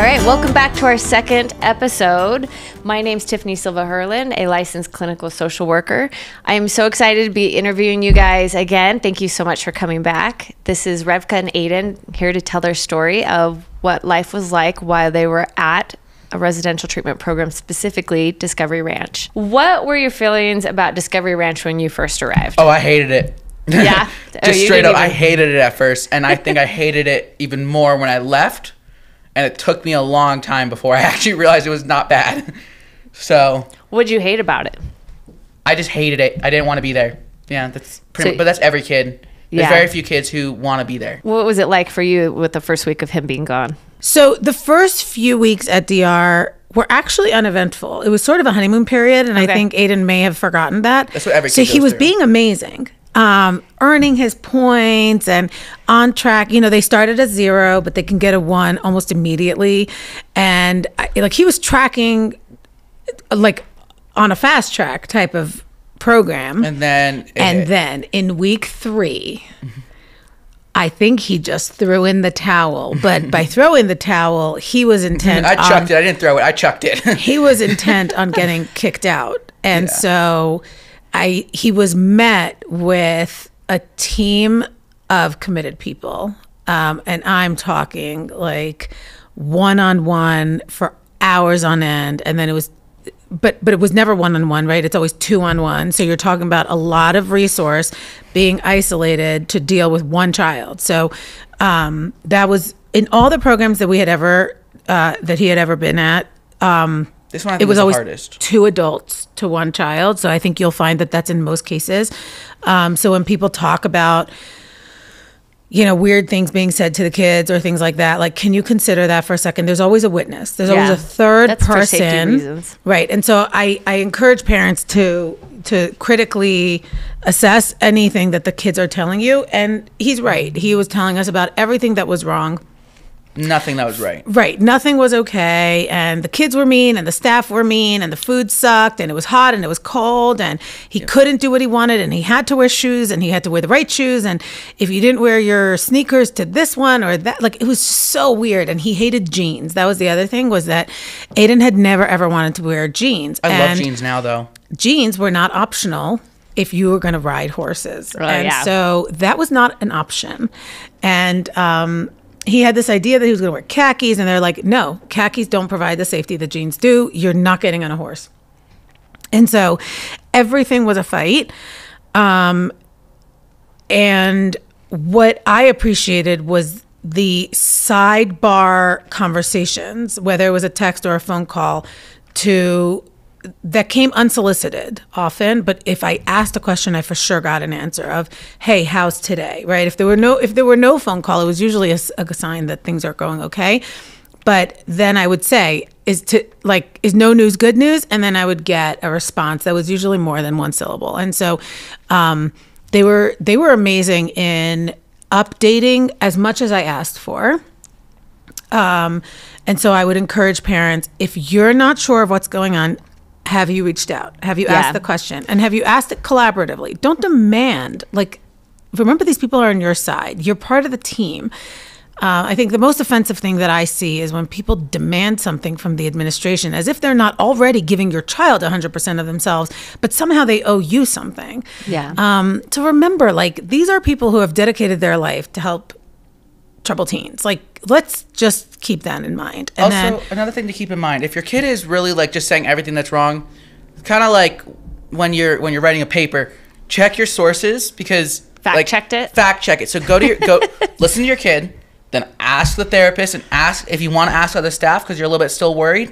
All right, welcome back to our second episode. My name's Tiffany Silva Herlin, a licensed clinical social worker. I am so excited to be interviewing you guys again. Thank you so much for coming back. This is Revka and Aiden here to tell their story of what life was like while they were at a residential treatment program, specifically Discovery Ranch. What were your feelings about Discovery Ranch when you first arrived? Oh, I hated it. Yeah? Just straight up, I hated it at first. And I think I hated it even more when I left. And it took me a long time before I actually realized it was not bad. So. What'd you hate about it? I just hated it. I didn't want to be there. Yeah, that's pretty much, but that's every kid. There's very few kids who want to be there. What was it like for you with the first week of him being gone? So the first few weeks at DR were actually uneventful. It was sort of a honeymoon period, and I think Aiden may have forgotten that. That's what every kid So he goes was through. being amazing, earning his points and on track. You know, they started at 0, but they can get a 1 almost immediately. And he was tracking like on a fast track type of program. And then in week 3, I think he just threw in the towel. But by throwing the towel, he was intent I chucked it. I didn't throw it. I chucked it. He was intent on getting kicked out. And so he was met with a team of committed people. And I'm talking like one-on-one for hours on end. And then it was, but it was never one-on-one, right? It's always 2-on-1. So you're talking about a lot of resource being isolated to deal with one child. So that was in all the programs that we had ever, that he had ever been at. This one I think it was the always hardest. 2 adults to 1 child. So I think you'll find that that's in most cases. So when people talk about, weird things being said to the kids or things like that, like, can you consider that for a second? There's always a witness. There's always a third That's person. for safety reasons. Right. And so I encourage parents to critically assess anything that the kids are telling you. And he's right. He was telling us about everything that was wrong. Nothing that was right. Right. Nothing was okay. And the kids were mean and the staff were mean and the food sucked and it was hot and it was cold and he couldn't do what he wanted and he had to wear shoes and he had to wear the right shoes. And if you didn't wear your sneakers to this one or that, like, it was so weird. And he hated jeans. That was the other thing, was that Aiden had never, ever wanted to wear jeans. I love jeans now, though. Jeans were not optional if you were going to ride horses. So that was not an option. And, he had this idea that he was going to wear khakis, and they're like, no, khakis don't provide the safety that jeans do. You're not getting on a horse. And so everything was a fight. And what I appreciated was the sidebar conversations, whether it was a text or a phone call, that came unsolicited often, but if I asked a question, I for sure got an answer of, "Hey, how's today?" Right? If there were no phone call, it was usually a sign that things are going okay. But then I would say, "Is no news good news?" And then I would get a response that was usually more than 1 syllable. And so they were amazing in updating as much as I asked for. And so I would encourage parents, if you're not sure of what's going on, have you reached out? Have you asked the question? And have you asked it collaboratively? Don't demand. Like, remember, these people are on your side. You're part of the team. I think the most offensive thing that I see is when people demand something from the administration as if they're not already giving your child 100% of themselves, but somehow they owe you something. Yeah. To remember, like, these are people who have dedicated their life to help troubled teens. Like, let's just keep that in mind. And also, another thing to keep in mind, if your kid is really like just saying everything that's wrong, kind of like when you're writing a paper, check your sources, because fact check it. So go listen to your kid, then ask the therapist, and ask if you want to ask other staff because you're a little bit still worried.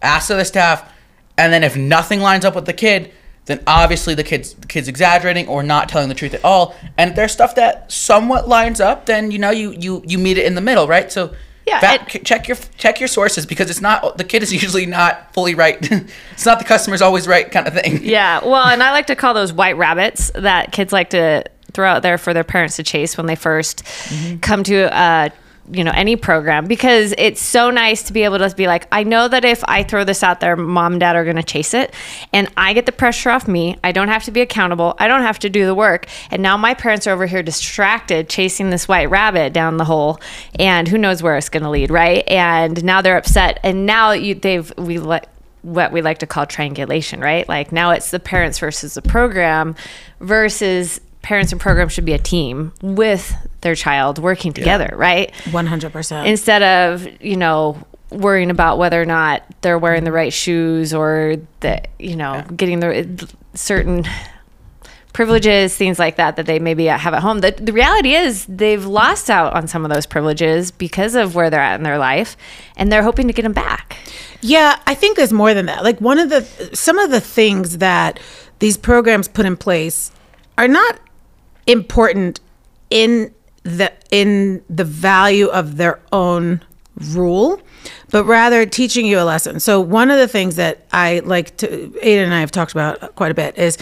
Ask other staff, and then if nothing lines up with the kid, then obviously the kid's exaggerating or not telling the truth at all. And if there's stuff that somewhat lines up, then you meet it in the middle, right? So check your sources, because it's not, the kid is usually not fully right. It's not the customer's always right kind of thing. Yeah, well, and I like to call those white rabbits that kids like to throw out there for their parents to chase when they first come to any program, because it's so nice to be able to be like, I know that if I throw this out there, mom and dad are going to chase it, and I get the pressure off me. I don't have to be accountable. I don't have to do the work. And now my parents are over here distracted chasing this white rabbit down the hole, and who knows where it's going to lead, right? And now they're upset, and now what we like to call triangulation, right? Like now it's the parents versus the program, versus parents and programs should be a team with their child working together, right? 100%. Instead of, worrying about whether or not they're wearing the right shoes or getting the certain privileges, things like that they maybe have at home. The reality is they've lost out on some of those privileges because of where they're at in their life, and they're hoping to get them back. Yeah, I think there's more than that. Like some of the things that these programs put in place are not important in the value of their own rule, but rather teaching you a lesson. So one of the things that I like to, Aiden and I have talked about quite a bit, is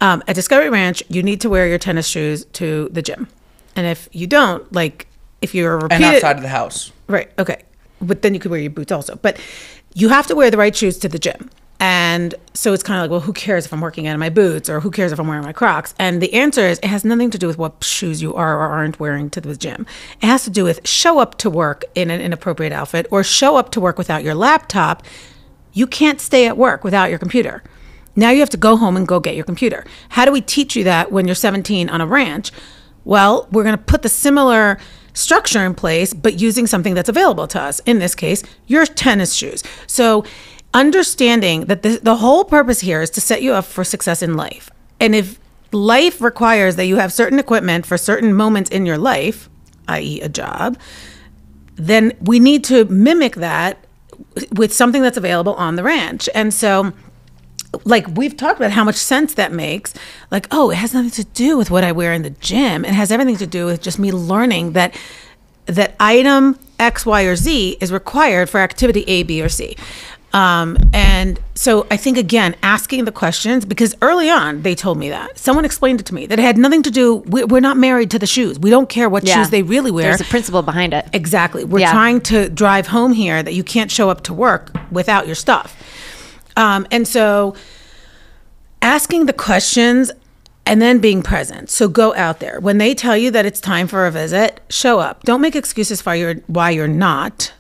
at Discovery Ranch, you need to wear your tennis shoes to the gym. And if you don't, like if you're and outside of the house. Right, okay. But then you could wear your boots also. But you have to wear the right shoes to the gym. And so it's kind of like, well, who cares if I'm working out in my boots, or who cares if I'm wearing my Crocs? And the answer is, it has nothing to do with what shoes you are or aren't wearing to the gym. It has to do with show up to work in an inappropriate outfit, or show up to work without your laptop. You can't stay at work without your computer. Now you have to go home and go get your computer. How do we teach you that when you're 17 on a ranch? Well, we're going to put the similar structure in place, but using something that's available to us. In this case, your tennis shoes. So understanding that the whole purpose here is to set you up for success in life. And if life requires that you have certain equipment for certain moments in your life, i.e. a job, then we need to mimic that with something that's available on the ranch. And so, like, we've talked about how much sense that makes. Like, oh, it has nothing to do with what I wear in the gym. It has everything to do with just me learning that item X, Y, or Z is required for activity A, B, or C. And so I think, again, asking the questions, because early on they told me that. Someone explained it to me that it had nothing to do, we're not married to the shoes. We don't care what shoes they really wear. There's a principle behind it. Exactly. We're trying to drive home here that you can't show up to work without your stuff. And so asking the questions and then being present. So go out there. When they tell you that it's time for a visit, show up. Don't make excuses for why you're not.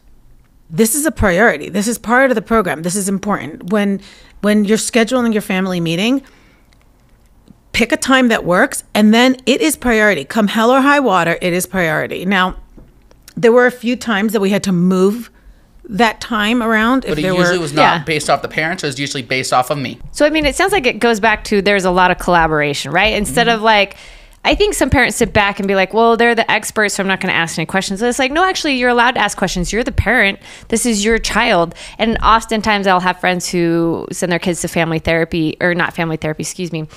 This is a priority. This is part of the program. This is important. When you're scheduling your family meeting, pick a time that works, and then it is priority. Come hell or high water, it is priority. Now, there were a few times that we had to move that time around. But it usually was not based off the parents. It was usually based off of me. So, I mean, it sounds like it goes back to there's a lot of collaboration, right? Instead of like, I think some parents sit back and be like, well, they're the experts, so I'm not going to ask any questions. And it's like, no, actually, you're allowed to ask questions. You're the parent. This is your child. And oftentimes I'll have friends who send their kids to family therapy, or not family therapy, excuse me.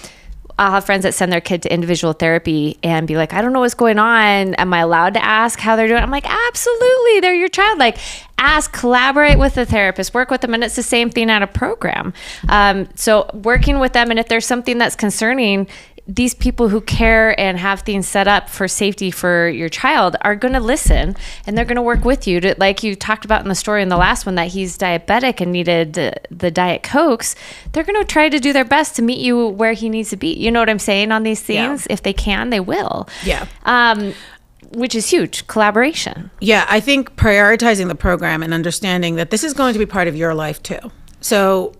I'll have friends that send their kid to individual therapy and be like, I don't know what's going on. Am I allowed to ask how they're doing? I'm like, absolutely. They're your child. Like, ask, collaborate with the therapist, work with them. And it's the same thing at a program. So working with them. And if there's something that's concerning, these people who care and have things set up for safety for your child are going to listen, and they're going to work with you to, like you talked about in the story in the last one, that he's diabetic and needed the Diet Cokes. They're going to try to do their best to meet you where he needs to be. You know what I'm saying on these things? Yeah. If they can, they will. Yeah. Which is huge. Collaboration. Yeah. I think prioritizing the program and understanding that this is going to be part of your life too. So,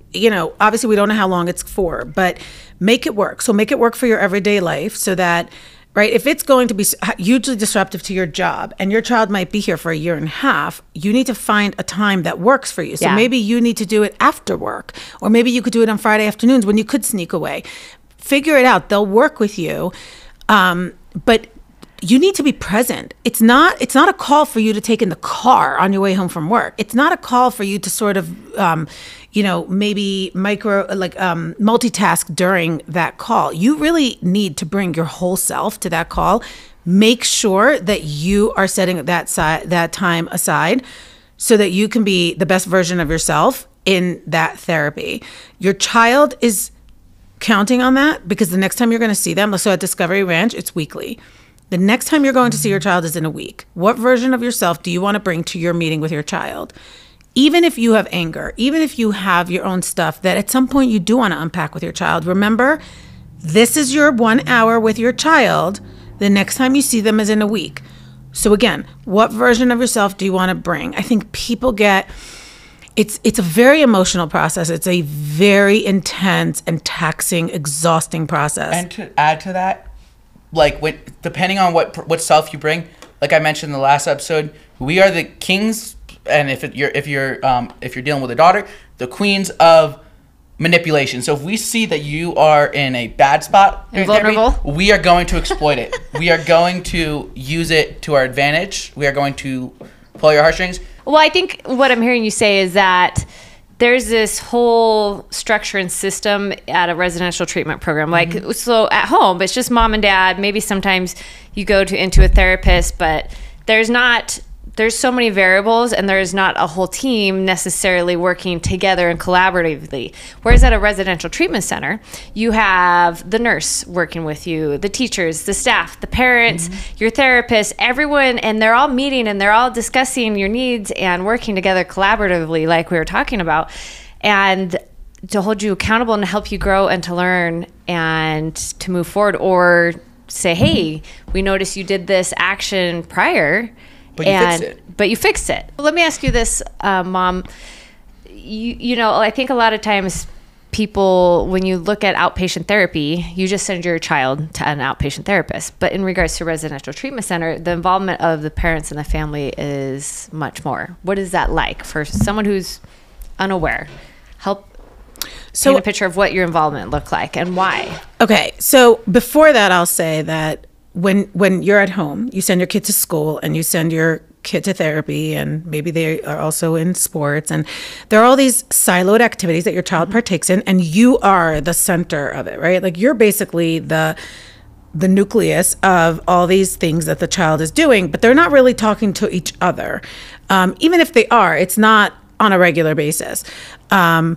obviously we don't know how long it's for, but make it work. So make it work for your everyday life, so that, right, if it's going to be hugely disruptive to your job and your child might be here for a year and a half, you need to find a time that works for you. So maybe you need to do it after work, or maybe you could do it on Friday afternoons when you could sneak away. Figure it out. They'll work with you. But you need to be present. It's not a call for you to take in the car on your way home from work. It's not a call for you to sort of, maybe multitask during that call. You really need to bring your whole self to that call. Make sure that you are setting that time aside so that you can be the best version of yourself in that therapy. Your child is counting on that, because the next time you're going to see them, so at Discovery Ranch, it's weekly. The next time you're going to see your child is in a week. What version of yourself do you want to bring to your meeting with your child? Even if you have anger, even if you have your own stuff that at some point you do want to unpack with your child, remember, this is your 1 hour with your child. The next time you see them is in a week. So again, what version of yourself do you want to bring? I think people get, it's a very emotional process. It's a very intense and taxing, exhausting process. And to add to that, like depending on what self you bring, like I mentioned in the last episode, we are the kings, and if you're dealing with a daughter, the queens of manipulation. So if we see that you are in a bad spot, and vulnerable, we are going to exploit it. We are going to use it to our advantage. We are going to pull your heartstrings. Well, I think what I'm hearing you say is that there's this whole structure and system at a residential treatment program. Like, so at home, it's just mom and dad. Maybe sometimes you go into a therapist, but there's so many variables, and there's not a whole team necessarily working together and collaboratively. Whereas at a residential treatment center, you have the nurse working with you, the teachers, the staff, the parents, your therapist, everyone, and they're all meeting and they're all discussing your needs and working together collaboratively like we were talking about, and to hold you accountable and to help you grow and to learn and to move forward, or say, hey, we noticed you did this action prior, but you fixed it. But you fixed it. Let me ask you this, Mom. You know, I think a lot of times people, when you look at outpatient therapy, you just send your child to an outpatient therapist. But in regards to residential treatment center, the involvement of the parents and the family is much more. What is that like for someone who's unaware? Help paint a picture of what your involvement looked like and why. Okay, so before that, I'll say that when you're at home, you send your kid to school and you send your kid to therapy, and maybe they are also in sports, and there are all these siloed activities that your child partakes in, and you are the center of it, right? Like, you're basically the nucleus of all these things that the child is doing, but they're not really talking to each other. Even if they are, it's not on a regular basis. When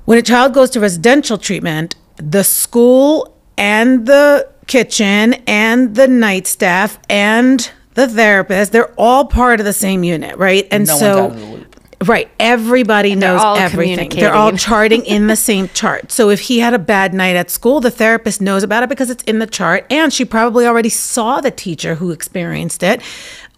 a child goes to residential treatment, the school and the kitchen and the night staff and the therapist, they're all part of the same unit, right? And no so one's out of the loop. Right, everybody knows everything. They're all charting in the same chart. So if he had a bad night at school, the therapist knows about it because it's in the chart, and she probably already saw the teacher who experienced it.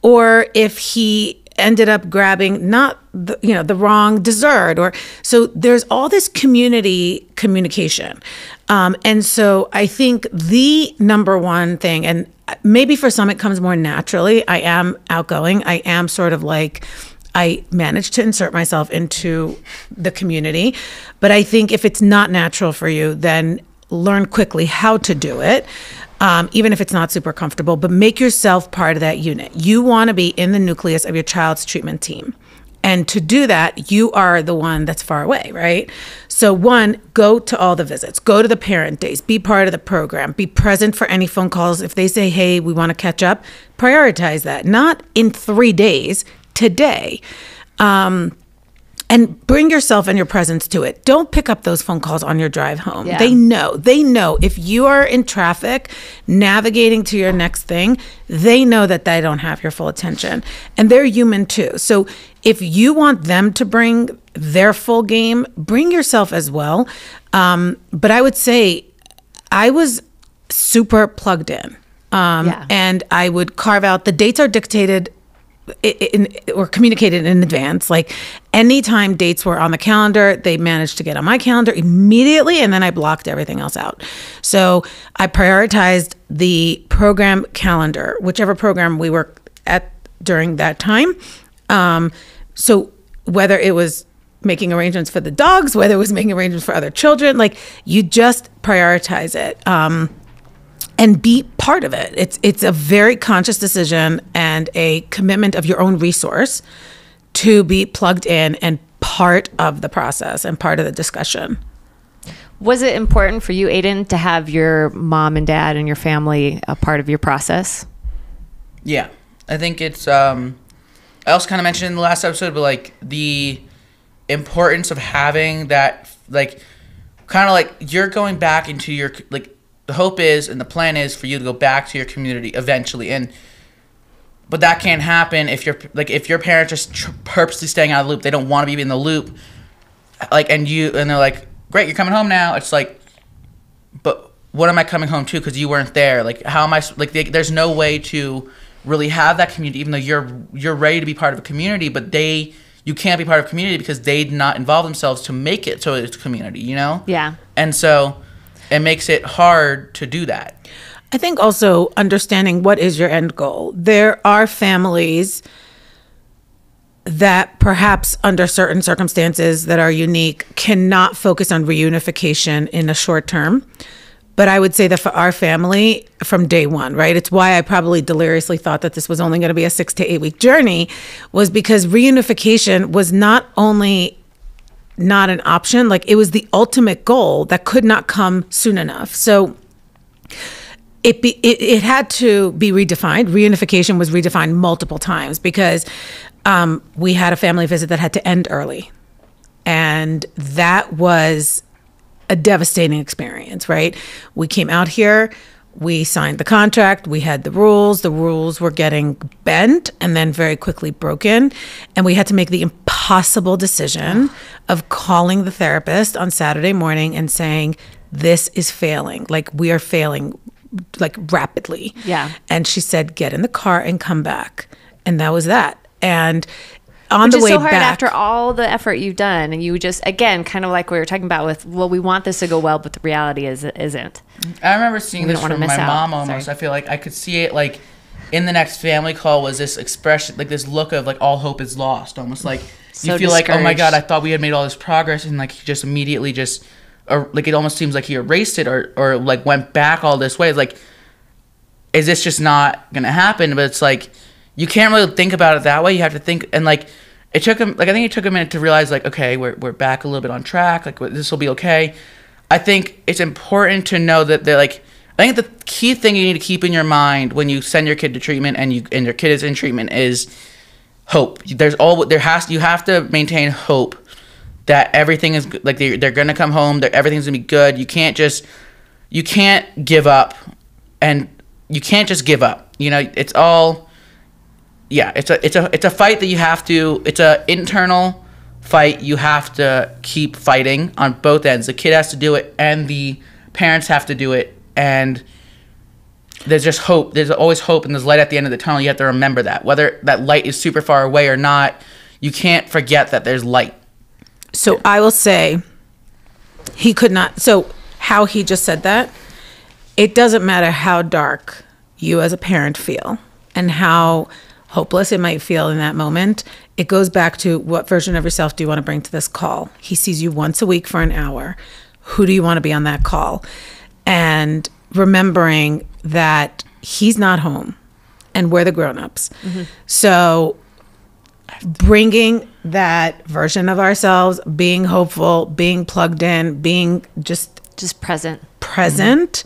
Or if he ended up grabbing the wrong dessert, or so there's all this communication. And so I think the number one thing, and maybe for some it comes more naturally, I am outgoing. I am sort of like, I managed to insert myself into the community. But I think if it's not natural for you, then learn quickly how to do it. Even if it's not super comfortable, but make yourself part of that unit. You want to be in the nucleus of your child's treatment team. And to do that, you are the one that's far away, right? So one, go to all the visits, go to the parent days, be part of the program, be present for any phone calls. If they say, hey, we want to catch up, prioritize that. Not in 3 days, today. And bring yourself and your presence to it. Don't pick up those phone calls on your drive home. Yeah. They know if you are in traffic navigating to your next thing, they know that they don't have your full attention, and they're human too. So if you want them to bring their full game, bring yourself as well. But I would say I was super plugged in, and I would carve out, the dates are dictated or communicated in advance. Like, anytime dates were on the calendar, they managed to get on my calendar immediately, and then I blocked everything else out. So I prioritized the program calendar, whichever program we were at during that time. So whether it was making arrangements for the dogs, whether it was making arrangements for other children, like, you just prioritize it. And be part of it. It's a very conscious decision and a commitment of your own resource to be plugged in and part of the process and part of the discussion. Was it important for you, Aiden, to have your mom and dad and your family a part of your process? Yeah, I think it's, I also kind of mentioned in the last episode, but like the importance of having that, like, kind of like you're going back into your, like, the hope is and the plan is for you to go back to your community eventually. But that can't happen if your parents are purposely staying out of the loop. They don't want to be in the loop. Like, and they're like, great, you're coming home now. It's like, but what am I coming home to? Because you weren't there. Like, how am I, like, there's no way to really have that community, even though you're ready to be part of a community, but you can't be part of a community because they did not involve themselves to make it so it's a community, you know? Yeah. And so it makes it hard to do that. I think also understanding what is your end goal. There are families that perhaps under certain circumstances that are unique cannot focus on reunification in the short term. But I would say that for our family from day one, right? It's why I probably deliriously thought that this was only going to be a 6 to 8 week journey, was because reunification was not only not an option, like it was the ultimate goal that could not come soon enough. So it had to be redefined. Reunification was redefined multiple times because we had a family visit that had to end early. And that was a devastating experience, right? We came out here, we signed the contract, we had the rules were getting bent and then very quickly broken. And we had to make the impossible decision of calling the therapist on Saturday morning and saying, this is failing. Like, we are failing, like, rapidly. Yeah. And she said, get in the car and come back. And that was that. And on Which the is way so hard back, after all the effort you've done, and you just, again, kind of like we were talking about with, well, we want this to go well, but the reality is it isn't. I remember seeing We this don't wanna from miss my out. mom almost. Sorry. I feel like I could see it, like, in the next family call was this expression, like this look of like all hope is lost, almost like So you feel like, oh my discouraged. God, I thought we had made all this progress, and like he just immediately just, or like it almost seems like he erased it or like went back all this way. It's like, is this just not gonna happen? But it's like, you can't really think about it that way. You have to think, and like it took him, like I think it took a minute to realize, like, okay, we're back a little bit on track. Like this will be okay. I think it's important to know that they're like, I think the key thing you need to keep in your mind when you send your kid to treatment and your kid is in treatment is hope. You have to maintain hope that everything is like they're gonna come home. Everything's gonna be good. You can't give up, and you can't just give up. You know, it's all. Yeah, it's a fight that you have to. It's a internal fight you have to keep fighting on both ends. The kid has to do it, and the parents have to do it. And there's just hope. There's always hope, and there's light at the end of the tunnel. You have to remember that. Whether that light is super far away or not, you can't forget that there's light. so I will say he could not. So how he just said that, it doesn't matter how dark you as a parent feel and how hopeless it might feel in that moment. It goes back to what version of yourself do you want to bring to this call? He sees you once a week for an hour. Who do you want to be on that call? And remembering that he's not home and we're the grown-ups. Mm-hmm. So bringing that version of ourselves, being hopeful, being plugged in, being just present. present,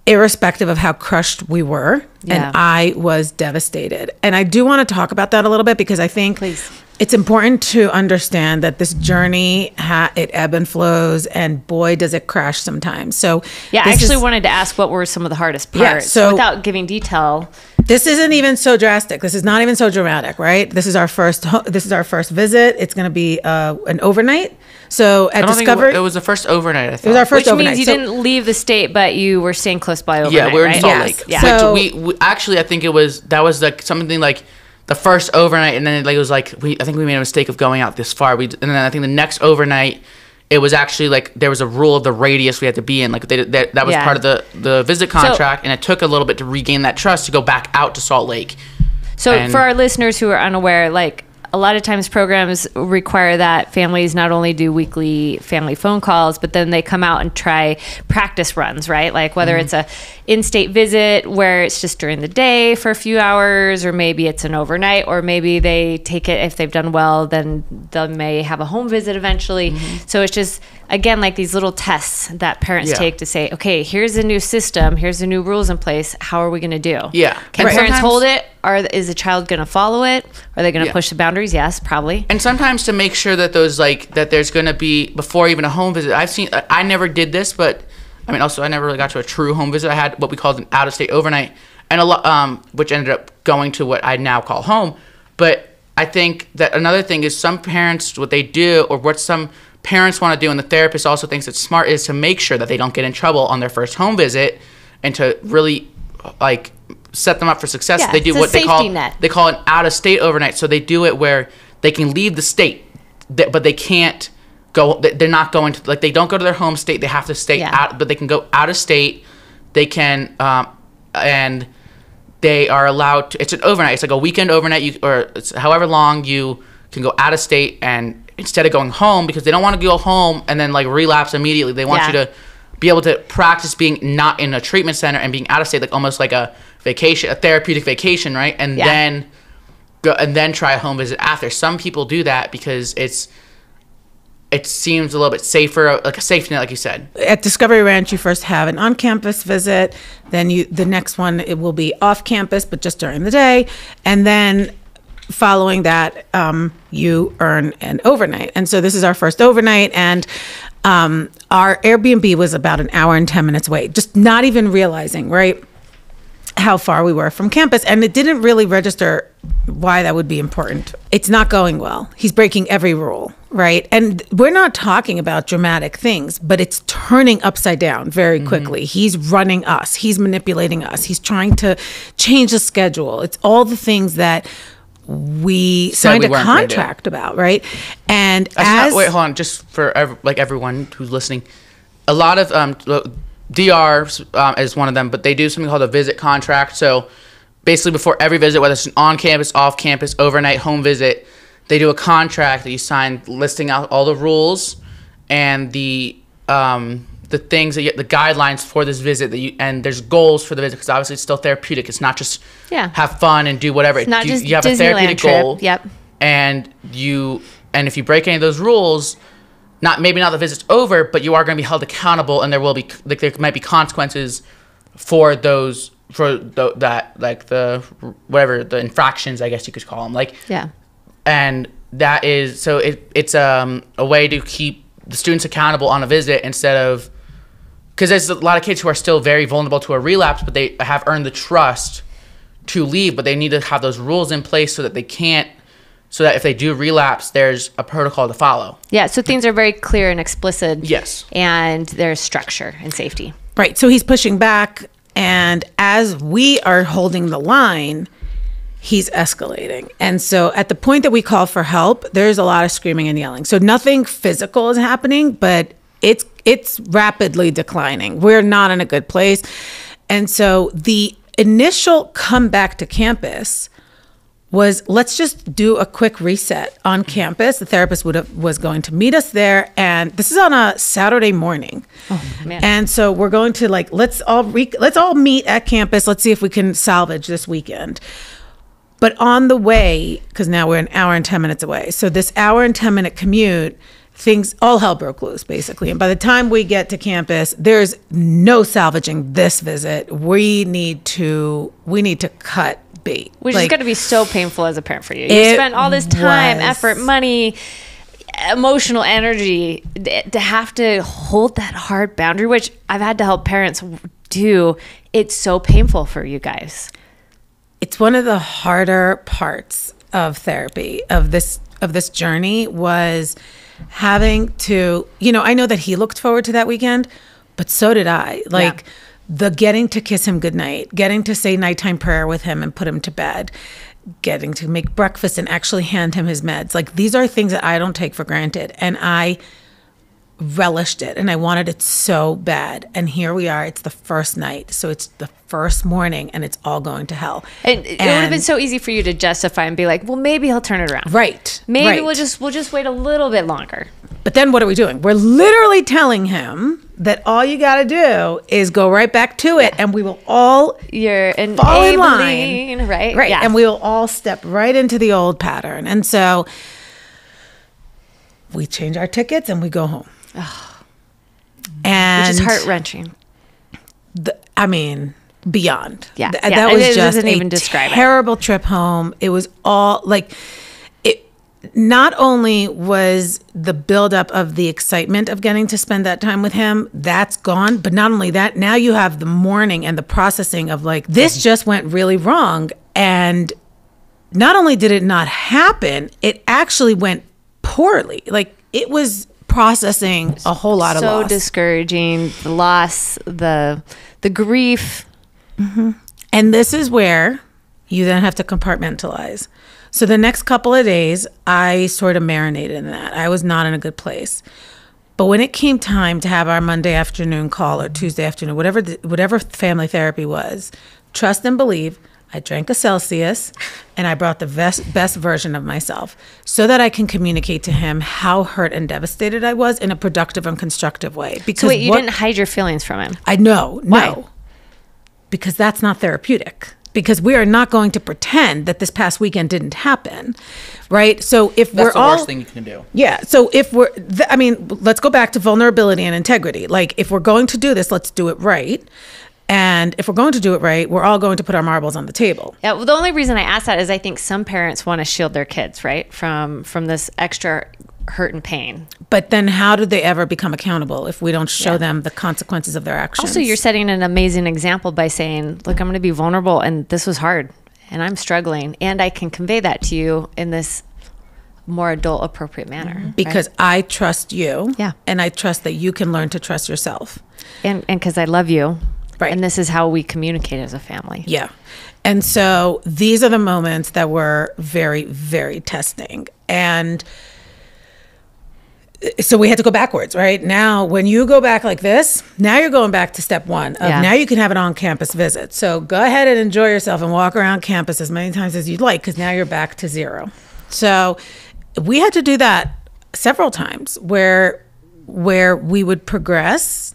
irrespective of how crushed we were. Yeah. And I was devastated. And I do want to talk about that a little bit because I think Please. it's important to understand that this journey, it ebb and flows, and boy, does it crash sometimes. So Yeah, I this actually is- wanted to ask what were some of the hardest Yeah, parts so- without giving detail. This isn't even so drastic. This is not even so dramatic, right? This is our first visit. It's going to be an overnight. So at I don't think Discovery, it was the first overnight. I thought. it was our first Which overnight. means you So- didn't leave the state, but you were staying close by overnight, Yeah, we were in right? Salt Yes. Lake. Yeah. So- Which we actually, I think that was like something like the first overnight, and then it was like I think we made a mistake of going out this far. And then I think the next overnight, it was actually like there was a rule of the radius we had to be in. Like that was Yeah. part of the visit contract, and it took a little bit to regain that trust to go back out to Salt Lake. So And- for our listeners who are unaware, like a lot of times programs require that families not only do weekly family phone calls, but then they come out and try practice runs, right? Like whether it's a in-state visit where it's just during the day for a few hours, or maybe it's an overnight, or maybe they take it, if they've done well, then they may have a home visit eventually. So it's just, again, like these little tests that parents Yeah. take to say, okay, here's a new system, here's the new rules in place. How are we going to do? Yeah. Can And parents sometimes- hold it? Is the child going to follow it? Are they going to Yeah. push the boundaries? Yes, probably. And sometimes to make sure that that there's going to be, before even a home visit, I never did this, but I mean, also I never really got to a true home visit. I had what we called an out-of-state overnight, and a lot, which ended up going to what I now call home. But I think that another thing is some parents, what they do, or what some parents want to do, and the therapist also thinks it's smart, is to make sure that they don't get in trouble on their first home visit, and to really like set them up for success. Yeah, They do it's a what safety net. they call an out-of-state overnight. So they do it where they can leave the state, but they can't go. They're not going to, like, they don't go to their home state. They have to stay Yeah. out, but they can go out of state. They can and they are allowed to. It's an overnight. It's like a weekend overnight. Or it's however long you can go out of state, and instead of going home, because they don't want to go home and then like relapse immediately. They want Yeah. you to be able to practice being not in a treatment center and being out of state, like almost like a vacation, a therapeutic vacation, right? And Yeah. then go and then try a home visit after. Some people do that because it seems a little bit safer, like a safety net, like you said. At Discovery Ranch, you first have an on-campus visit, then the next one, it will be off-campus, but just during the day, and then following that, you earn an overnight. And so this is our first overnight, and our Airbnb was about an hour and 10 minutes away, just not even realizing, right, how far we were from campus. And it didn't really register why that would be important. It's not going well. He's breaking every rule, right? And we're not talking about dramatic things, but it's turning upside down very quickly. He's running us. He's manipulating us. He's trying to change the schedule. It's all the things that we signed we a weren't gonna do. contract about, right? And Wait, hold on. Just for everyone who's listening, a lot of DR is one of them, but they do something called a visit contract. So basically, before every visit, whether it's an on-campus, off-campus, overnight, home visit, they do a contract that you sign listing out all the rules and the things that the guidelines for this visit and there's goals for the visit, because obviously it's still therapeutic. It's not just have fun and do whatever. It's not just you have Disneyland a therapeutic trip. goal. Yep. And if you break any of those rules, maybe not the visit's over, but you are going to be held accountable, and there might be consequences for those the infractions, I guess you could call them, like. Yeah. And that is so it's a way to keep the students accountable on a visit, instead of, because there's a lot of kids who are still very vulnerable to a relapse, but they have earned the trust to leave, but they need to have those rules in place so that if they do relapse, there's a protocol to follow. Yeah, so things are very clear and explicit. Yes. And there's structure and safety. right. So he's pushing back. And as we are holding the line, he's escalating. And so at the point that we call for help, there's a lot of screaming and yelling. So nothing physical is happening, but it's rapidly declining. We're not in a good place. And so the initial comeback to campus was, let's just do a quick reset on campus. The therapist was going to meet us there, and this is on a Saturday morning. Oh, man. And so we're going to let's all meet at campus. Let's see if we can salvage this weekend. But on the way, because now we're an hour and 10 minutes away, so this hour and 10 minute commute, all hell broke loose basically. And by the time we get to campus, there's no salvaging this visit. We need to cut bait. Which is going to be so painful as a parent for you. You spent all this time, was. effort, money, emotional energy to have to hold that hard boundary, which I've had to help parents do. It's so painful for you guys. It's one of the harder parts of therapy, of this journey, was having to, I know that he looked forward to that weekend, but so did I. The getting to kiss him goodnight, getting to say nighttime prayer with him and put him to bed, getting to make breakfast and actually hand him his meds. These are things that I don't take for granted. And I relished it and I wanted it so bad. And here we are. It's the first night. So it's the first morning and it's all going to hell. And it would have been so easy for you to justify and be like, well, maybe he'll turn it around. Right. Maybe right. we'll just wait a little bit longer. But then what are we doing? We're literally telling him that all you got to do is go right back to it, and we will all You're fall in line, right? Right, Yeah. and we will all step right into the old pattern. And so we change our tickets and we go home. And Which is heart-wrenching. Beyond. Yeah. That was It just doesn't a even describe it. terrible trip home. It was all not only was the buildup of the excitement of getting to spend that time with him, that's gone, but not only that, now you have the mourning and the processing of like, this just went really wrong. And not only did it not happen, it actually went poorly. Like, it was processing a whole lot of loss. So discouraging, the loss, the grief. And this is where you then have to compartmentalize. So the next couple of days, I sort of marinated in that. I was not in a good place. But when it came time to have our Monday afternoon call or Tuesday afternoon, whatever family therapy was, trust and believe, I drank a Celsius and I brought the best version of myself so that I can communicate to him how hurt and devastated I was in a productive and constructive way. Because So wait, you didn't hide your feelings from him? I know, Why? no. Because that's not therapeutic. Because we are not going to pretend that this past weekend didn't happen, right? So if That's we're the all worst thing you can do. yeah. So if let's go back to vulnerability and integrity. Like, if we're going to do this, let's do it right. And if we're going to do it right, we're all going to put our marbles on the table. Yeah, well, the only reason I ask that is I think some parents want to shield their kids, right, from this extra hurt and pain. But then how do they ever become accountable if we don't show them the consequences of their actions? Also, you're setting an amazing example by saying, look, I'm going to be vulnerable and this was hard and I'm struggling and I can convey that to you in this more adult appropriate manner. because I trust you. Yeah. And I trust that you can learn to trust yourself. And because I love you. Right. And this is how we communicate as a family. Yeah. And so these are the moments that were very, very testing. And so we had to go backwards, right? Now, when you go back like this, now you're going back to step one of now you can have an on-campus visit. So go ahead and enjoy yourself and walk around campus as many times as you'd like, because now you're back to zero. So we had to do that several times where we would progress,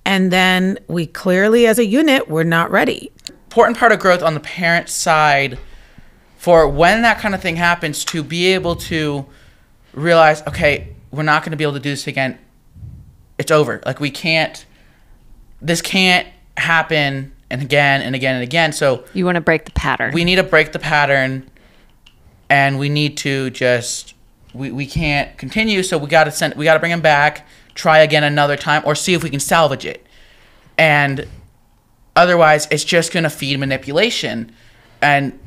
and then we clearly, as a unit, were not ready. Important part of growth on the parent side for when that kind of thing happens, to be able to realize, okay, we're not going to be able to do this again. It's over. Like, this can't happen and again and again and again. So You want to break the pattern. we need to break the pattern, and we need to just, we can't continue. So we got to bring him back, try again another time, or see if we can salvage it. And otherwise, it's just going to feed manipulation. And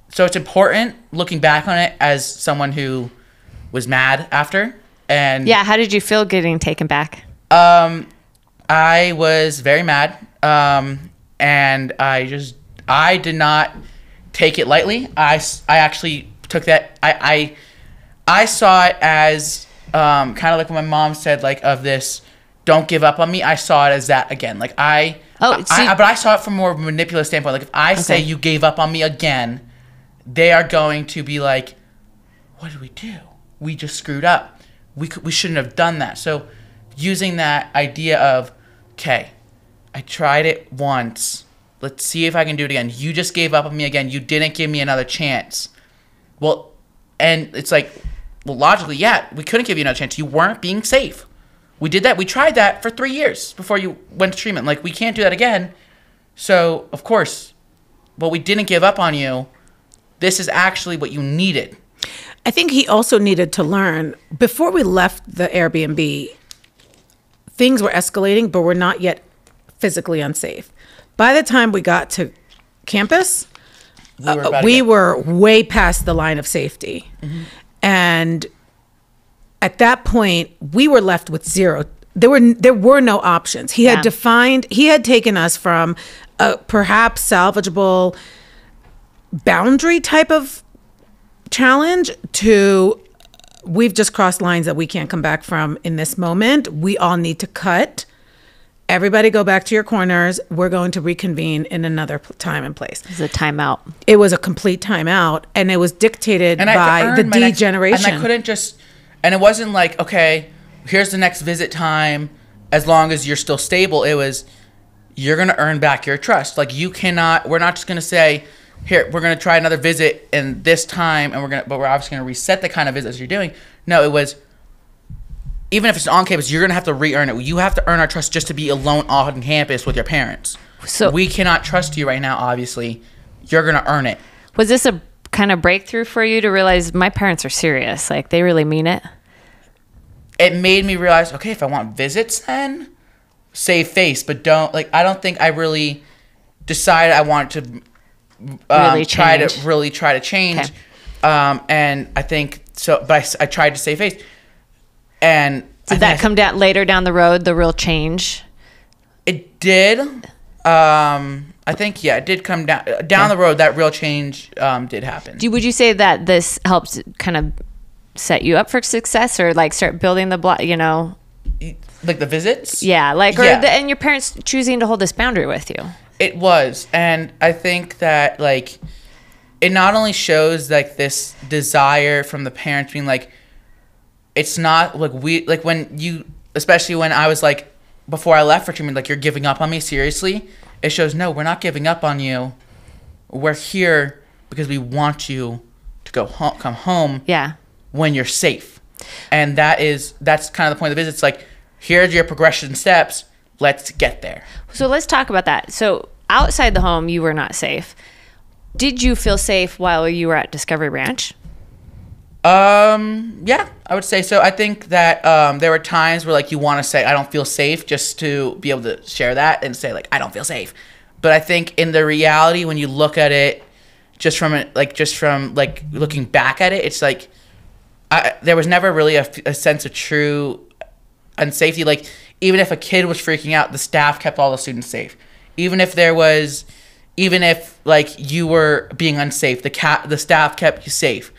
so it's important, looking back on it as someone who was mad after. And Yeah, how did you feel getting taken back? I was very mad. And I did not take it lightly. I actually took that, I saw it as kind of like when my mom said, like, of this, don't give up on me. I saw it as that again. Like, but I saw it from more of a manipulative standpoint. Like, if I say you gave up on me again, they are going to be like, what did we do? We just screwed up. We shouldn't have done that. So using that idea of, okay, I tried it once. Let's see if I can do it again. You just gave up on me again. You didn't give me another chance. Well, and it's like, well, logically, yeah, we couldn't give you another chance. You weren't being safe. We did that. We tried that for 3 years before you went to treatment. Like, we can't do that again. So, of course, but we didn't give up on you. This is actually what you needed. I think he also needed to learn, before we left the Airbnb, things were escalating, but were not yet physically unsafe. By the time we got to campus, we were way past the line of safety. Mm-hmm. And at that point, we were left with zero. There were no options. He had taken us from a perhaps salvageable boundary type of challenge to, we've just crossed lines that we can't come back from in this moment. We all need to cut. Everybody go back to your corners. We're going to reconvene in another time and place. It was a timeout. It was a complete timeout, and it was dictated by the degeneration. And I couldn't just, and it wasn't like, okay, here's the next visit time, as long as you're still stable. It was, you're going to earn back your trust. Like, we're not just going to say, here, we're going to try another visit in this time, but we're obviously going to reset the kind of visits you're doing. No, it was, even if it's on campus, you're going to have to re-earn it. You have to earn our trust just to be alone on campus with your parents. So we cannot trust you right now, obviously. You're going to earn it. Was this a kind of breakthrough for you to realize my parents are serious? Like, they really mean it? It made me realize, okay, if I want visits, then save face, but I don't think I really decided I wanted to Really try change. to change. Okay. And I think so, but I tried to save face. And Did that come down later down the road, the real change? It did. I think, yeah, it did come down the road. That real change did happen. Would you say that this helped kind of set you up for success, or like start building the block, Like the visits? Yeah, like, or Yeah. and your parents choosing to hold this boundary with you? It was. And I think that, like, it not only shows, like, this desire from the parents being like, it's not like especially when I was like, before I left for treatment, like, you're giving up on me, seriously? It shows, no, we're not giving up on you. We're here because we want you to come home. Yeah. When you're safe. And that's kind of the point of the visit. It's like, here's your progression steps. Let's get there. So let's talk about that. So outside the home, you were not safe. Did you feel safe while you were at Discovery Ranch? Yeah, I would say so. I think that there were times where, like, you want to say, I don't feel safe, just to be able to share that and say, like, I don't feel safe. But I think in the reality, when you look at it just from looking back at it, it's like, there was never really a sense of true unsafety. Like, even if a kid was freaking out, the staff kept all the students safe. Even if like you were being unsafe, the staff kept you safe.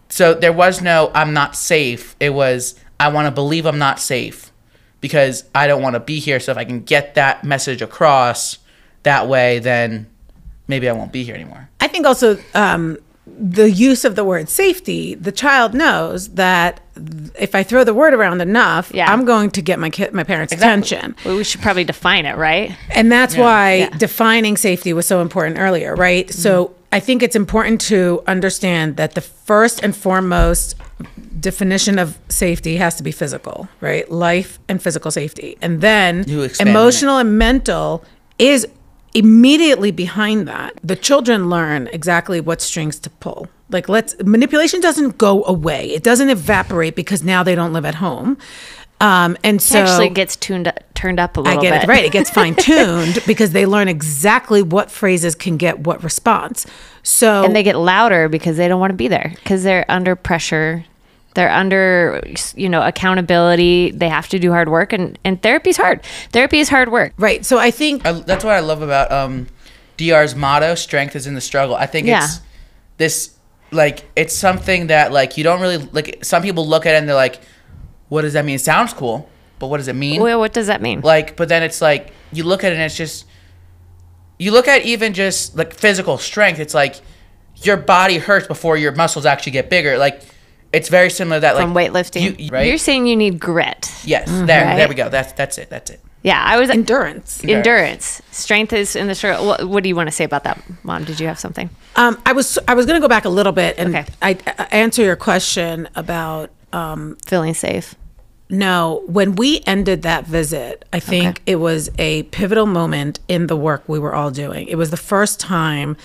So there was no, I'm not safe. It was, I want to believe I'm not safe because I don't want to be here. So if I can get that message across that way, then maybe I won't be here anymore. I think also the use of the word safety, the child knows that if I throw the word around enough, Yeah. I'm going to get my parents' Exactly. attention. Well, we should probably define it, right? And that's why Yeah. defining safety was so important earlier, right? So I think it's important to understand that the first and foremost definition of safety has to be physical, right? Life and physical safety. And then You expand on emotional and mental is immediately behind that. The children learn exactly what strings to pull. Like, manipulation doesn't go away. It doesn't evaporate because now they don't live at home. And so It actually gets turned up a little bit. I get it, right. It gets fine-tuned because they learn exactly what phrases can get what response. So And they get louder because they don't want to be there, because they're under pressure. They're under, accountability. They have to do hard work, and therapy's hard. Therapy is hard work. right. So I think That's what I love about DR's motto, strength is in the struggle. I think Yeah. it's this, like, it's something that, like, you don't really, like, some people look at it and they're like, what does that mean? It sounds cool, but what does it mean? Well, what does that mean? Like, but then it's like, you look at it and it's just, you look at even just, like, physical strength. It's like, your body hurts before your muscles actually get bigger. Like, it's very similar to that, like, From weightlifting. right? You're saying you need grit. Yes, Right? there we go. That's it. Yeah, I was endurance. endurance. Strength is in the struggle. What do you want to say about that, Mom? Did you have something? I was going to go back a little bit and Okay. I answer your question about Feeling safe. no. When we ended that visit, I think it was a pivotal moment in the work we were all doing. It was the first time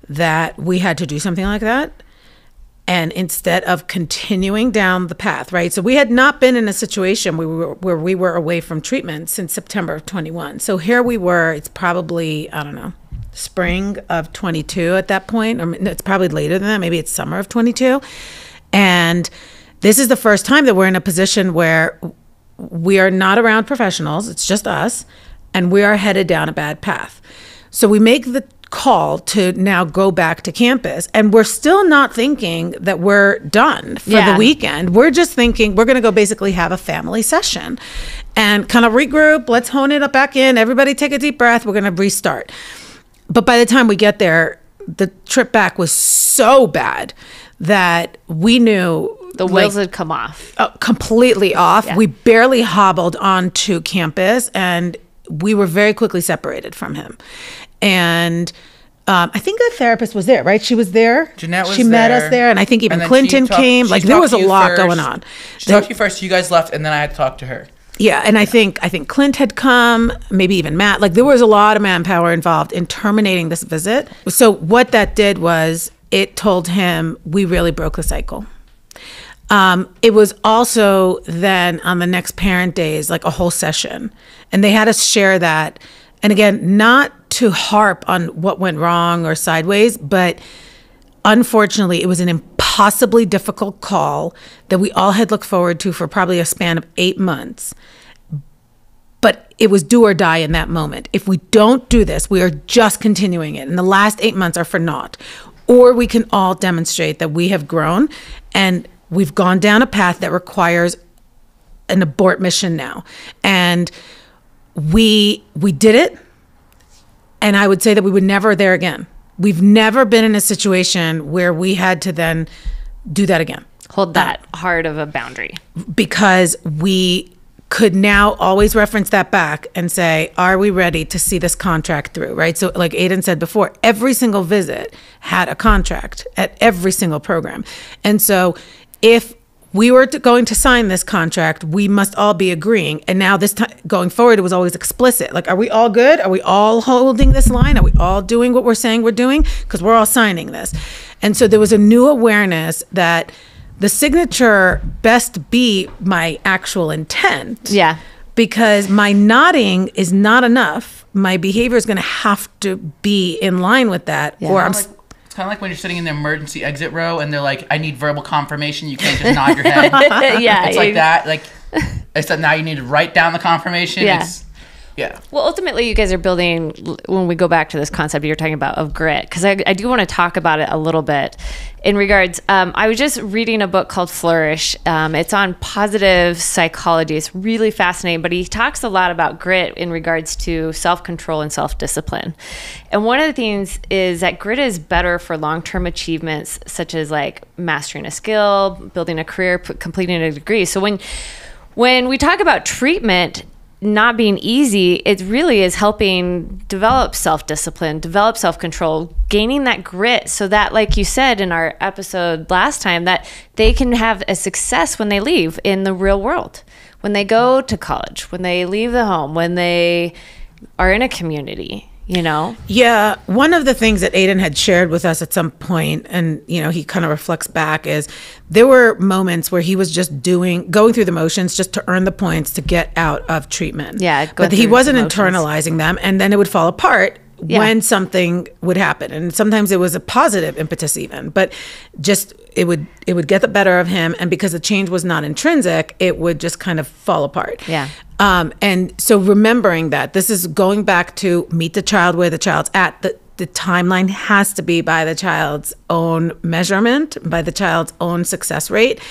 that we had to do something like that. And instead of continuing down the path, right? So we had not been in a situation where we were away from treatment since September of 21. So here we were, it's probably, I don't know, spring of 22 at that point, or it's probably later than that. Maybe it's summer of 22. And this is the first time that we're in a position where we are not around professionals. It's just us. And we are headed down a bad path. So we make the call to now go back to campus, and we're still not thinking that we're done for Yeah. the weekend. We're just thinking we're going to go basically have a family session and kind of regroup. Let's hone it up back in. Everybody take a deep breath. We're going to restart. But by the time we get there, the trip back was so bad that we knew The wheels had come off. completely off. Yeah. We barely hobbled onto campus, and we were very quickly separated from him. And I think the therapist was there, right? She was there. Jeanette was She met there. us there, and I think even And then Clinton came. she Like, there talked was a to you lot first. going on. She talked to you first. You guys left, and then I had to talk to her. Yeah, and I think Clint had come, maybe even Matt. Like, there was a lot of manpower involved in terminating this visit. So what that did was it told him we really broke the cycle. It was also then on the next parent days, like a whole session. And they had us share that. And again, not to harp on what went wrong or sideways, but unfortunately, it was an impossibly difficult call that we all had looked forward to for probably a span of 8 months. But it was do or die in that moment. If we don't do this, we are just continuing it. And the last 8 months are for naught. Or we can all demonstrate that we have grown and we've gone down a path that requires an abort mission now. And we did it. And I would say that we would never there again. We've never been in a situation where we had to then do that again. Hold that hard of a boundary. Because we could now always reference that back and say, are we ready to see this contract through, right? So like Aiden said before, every single visit had a contract at every single program. And so if we were going to sign this contract, we must all be agreeing. And now this time going forward, it was always explicit. Like, are we all good? Are we all holding this line? Are we all doing what we're saying we're doing? Because we're all signing this. And so there was a new awareness that the signature best be my actual intent. Yeah. Because my nodding is not enough. My behavior is going to have to be in line with that. Yeah. Or I'm It's kind of like when you're sitting in the emergency exit row and they're like, I need verbal confirmation. You can't just nod your head. Yeah. It's like that. Like, except now you need to write down the confirmation. Yeah. Yeah. Well, ultimately, you guys are building, when we go back to this concept you're talking about of grit, because I do want to talk about it a little bit in regards. I was just reading a book called Flourish. It's on positive psychology. It's really fascinating, but he talks a lot about grit in regards to self-control and self-discipline. And one of the things is that grit is better for long-term achievements, such as like mastering a skill, building a career, completing a degree. So when we talk about treatment not being easy, it really is helping develop self-discipline, develop self-control, gaining that grit so that, like you said in our episode last time, that they can have a success when they leave in the real world, when they go to college, when they leave the home, when they are in a community, you know? Yeah, one of the things that Aiden had shared with us at some point, and he kind of reflects back, is there were moments where he was just going through the motions just to earn the points to get out of treatment. Yeah, but he wasn't the motions. internalizing them, and then it would fall apart when something would happen, and sometimes it was a positive impetus even, but just it would get the better of him, and because the change was not intrinsic, it would just kind of fall apart. Yeah. And so remembering that this is going back to meet the child where the child's at. The timeline has to be by the child's own measurement, by the child's own success rate,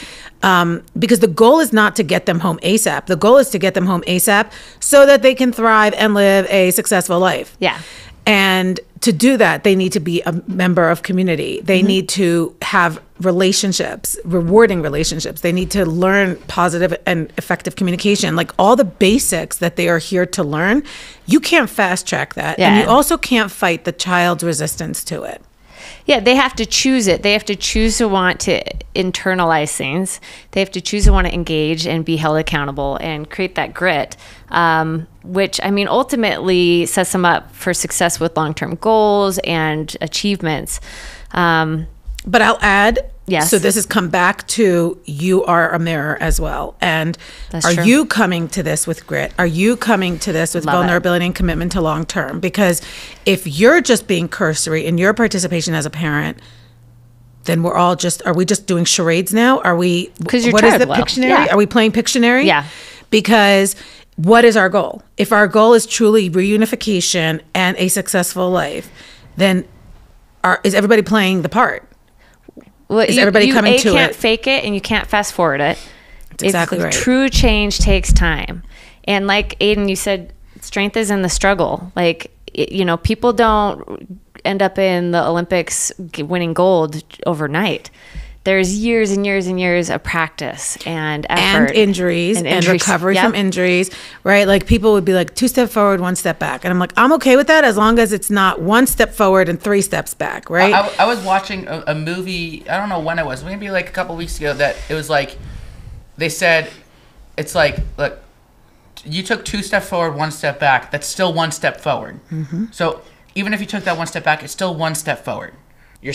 because the goal is not to get them home ASAP. The goal is to get them home ASAP so that they can thrive and live a successful life. Yeah. And to do that, they need to be a member of community. They need to have relationships, rewarding relationships. They need to learn positive and effective communication, like all the basics that they are here to learn. You can't fast track that. Yeah. And you also can't fight the child's resistance to it. Yeah, they have to choose it. They have to choose to want to internalize things. They have to choose to want to engage and be held accountable and create that grit, which, I mean, ultimately sets them up for success with long-term goals and achievements. But I'll add, Yes. so this has come back to you are a mirror as well. And That's are true. you coming to this with grit? Are you coming to this with Love it. vulnerability and commitment to long term? Because if you're just being cursory in your participation as a parent, then are we just doing charades now? Are we, 'Cause your what is child the will. Pictionary? Yeah. Are we playing Pictionary? Yeah. Because what is our goal? If our goal is truly reunification and a successful life, then is everybody playing the part? Well, Is everybody coming to You can't it? fake it and you can't fast forward it. That's exactly right. True change takes time. And like Aiden, you said, strength is in the struggle. Like, people don't end up in the Olympics winning gold overnight. There's years and years and years of practice and effort. And injuries and recovery Yep. from injuries, right? Like people would be like 2 steps forward, 1 step back. And I'm like, I'm okay with that as long as it's not 1 step forward and 3 steps back, right? I was watching a movie, I don't know when it was, maybe like a couple weeks ago, that it was like, they said, it's like, look, you took 2 steps forward, 1 step back, that's still 1 step forward. Mm-hmm. So even if you took that 1 step back, it's still 1 step forward. you're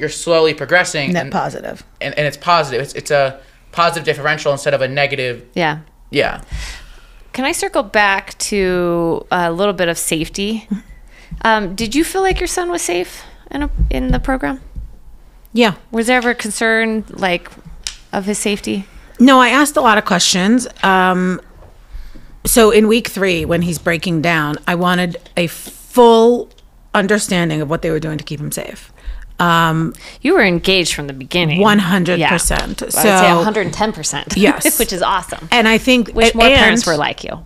slowly progressing. Net positive. And it's positive. It's a positive differential instead of a negative. Yeah. Yeah. Can I circle back to a little bit of safety? Did you feel like your son was safe in the program? Yeah. Was there ever a concern of his safety? No, I asked a lot of questions. So in week 3, when he's breaking down, I wanted a full understanding of what they were doing to keep him safe. You were engaged from the beginning. 100%. Yeah. So I'd say 110%. Yes. Which is awesome. And I think wish more parents were like you.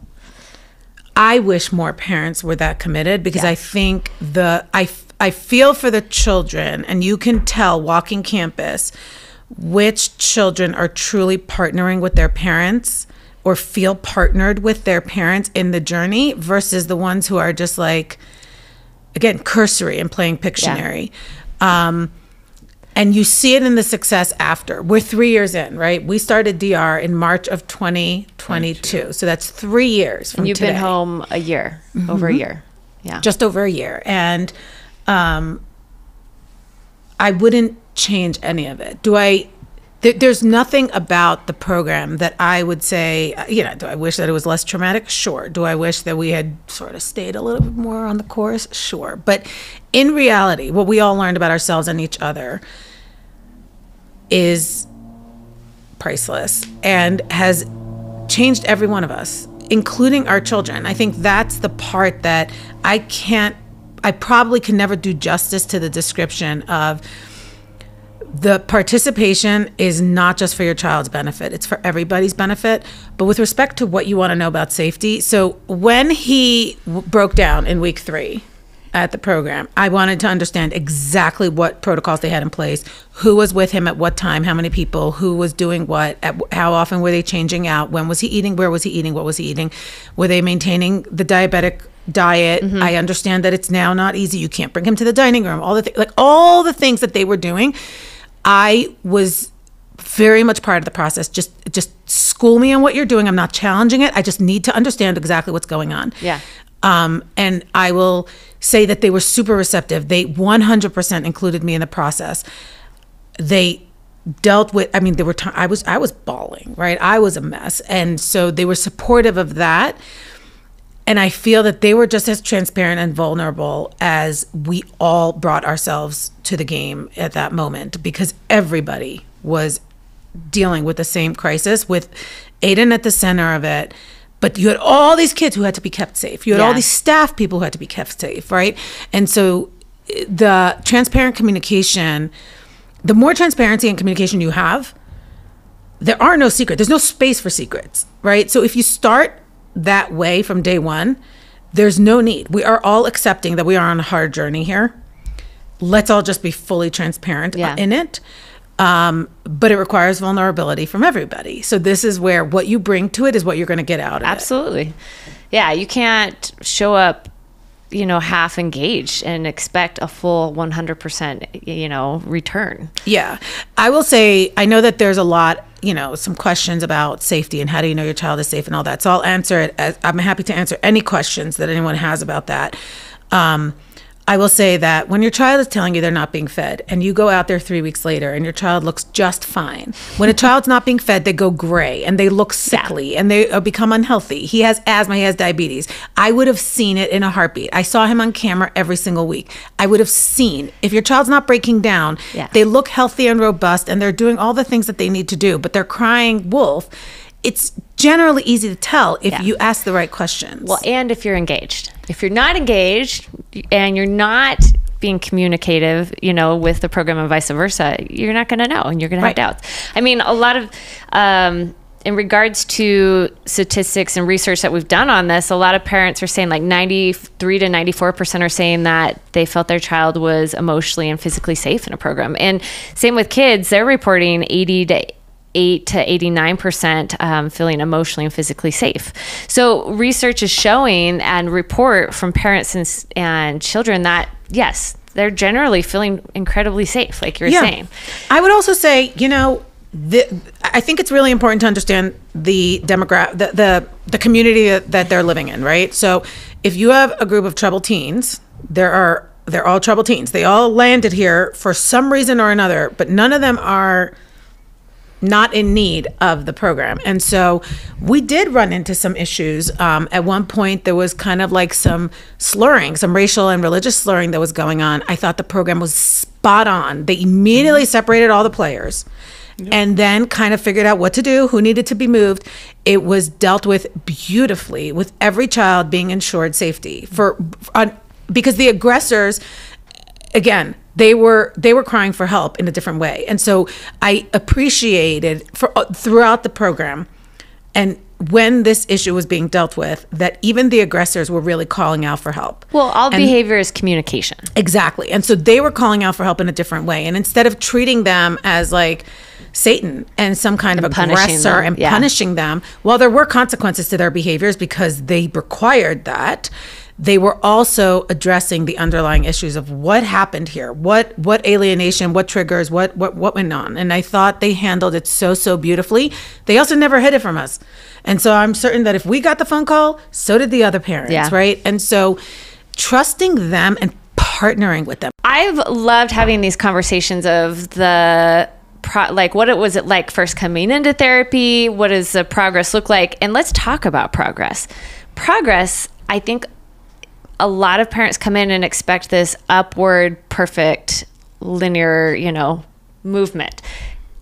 I wish more parents were that committed, because Yeah. I think I feel for the children, and you can tell walking campus which children are truly partnering with their parents or feel partnered with their parents in the journey versus the ones who are just again, cursory and playing Pictionary. And you see it in the success after. We're 3 years in, right? We started DR in March of 2022. So that's 3 years from And you've today. been home a year, over a year. Yeah. Just over a year. And I wouldn't change any of it. There's nothing about the program that I would say, do I wish that it was less traumatic? Sure. Do I wish that we had sort of stayed a little bit more on the course? Sure. But in reality, what we all learned about ourselves and each other is priceless and has changed every one of us, including our children. I think that's the part that I probably can never do justice to the description of. The participation is not just for your child's benefit. It's for everybody's benefit. But with respect to what you want to know about safety, so when he broke down in week 3 at the program, I wanted to understand exactly what protocols they had in place, who was with him at what time, how many people, who was doing what, how often were they changing out, when was he eating, where was he eating, what was he eating, were they maintaining the diabetic diet. I understand that it's now not easy. You can't bring him to the dining room, all the things that they were doing. I was very much part of the process. Just school me on what you're doing. I'm not challenging it. I just need to understand exactly what's going on. Yeah. And I will say that they were super receptive. They 100% included me in the process. They dealt with, there were I was bawling, right? I was a mess. And so they were supportive of that. And I feel that they were just as transparent and vulnerable as we all brought ourselves to the game at that moment, because everybody was dealing with the same crisis with Aiden at the center of it. But you had all these kids who had to be kept safe. You had all these staff people who had to be kept safe, right? And so the transparent communication, the more transparency and communication you have, there are no secrets. There's no space for secrets, right? So if you start that way from day one, there's no need. We are all accepting that we are on a hard journey here. Let's all just be fully transparent in it. But it requires vulnerability from everybody. So this is where what you bring to it is what you're going to get out of it. Absolutely. Yeah, you can't show up, half engaged and expect a full 100%, return. Yeah. I will say, I know that there's a lot, some questions about safety and how do you know your child is safe and all that. So I'll answer it. I'm happy to answer any questions that anyone has about that. I will say that when your child is telling you they're not being fed and you go out there 3 weeks later and your child looks just fine. When a child's not being fed, they go gray and they look sickly and they become unhealthy. He has asthma, he has diabetes. I would have seen it in a heartbeat. I saw him on camera every single week. I would have seen, if your child's not breaking down, they look healthy and robust and they're doing all the things that they need to do, but they're crying wolf. It's generally easy to tell if you ask the right questions. Well, and if you're engaged. If you're not engaged and you're not being communicative, with the program and vice versa, you're not going to know and you're going to have doubts. A lot of, in regards to statistics and research that we've done on this, a lot of parents are saying 93 to 94% are saying that they felt their child was emotionally and physically safe in a program. And same with kids, they're reporting 8 to 89% feeling emotionally and physically safe. So research is showing and report from parents and children that, yes, they're generally feeling incredibly safe, like you're saying. I would also say, I think it's really important to understand the demographic, the community that they're living in, right? So if you have a group of troubled teens, there are they're all troubled teens. They all landed here for some reason or another, but none of them are not in need of the program. And so we did run into some issues. At one point, there was kind of like some slurring, some racial and religious slurring that was going on. I thought the program was spot on. They immediately separated all the players and then kind of figured out what to do, who needed to be moved. It was dealt with beautifully, with every child being ensured safety because the aggressors, again, they were crying for help in a different way. And so I appreciated throughout the program, and when this issue was being dealt with, that even the aggressors were really calling out for help. Well, all behavior is communication. Exactly. And so they were calling out for help in a different way. And instead of treating them as like Satan and some kind of aggressor and punishing them, while there were consequences to their behaviors because they required that, they were also addressing the underlying issues of what happened here, what alienation, what triggers, what went on. And I thought they handled it so beautifully. They also never hid it from us. And so I'm certain that if we got the phone call, so did the other parents, right? And so trusting them and partnering with them. I've loved having these conversations of what was it like first coming into therapy? What does the progress look like? And let's talk about progress. Progress, I think, a lot of parents come in and expect this upward, perfect, linear, movement.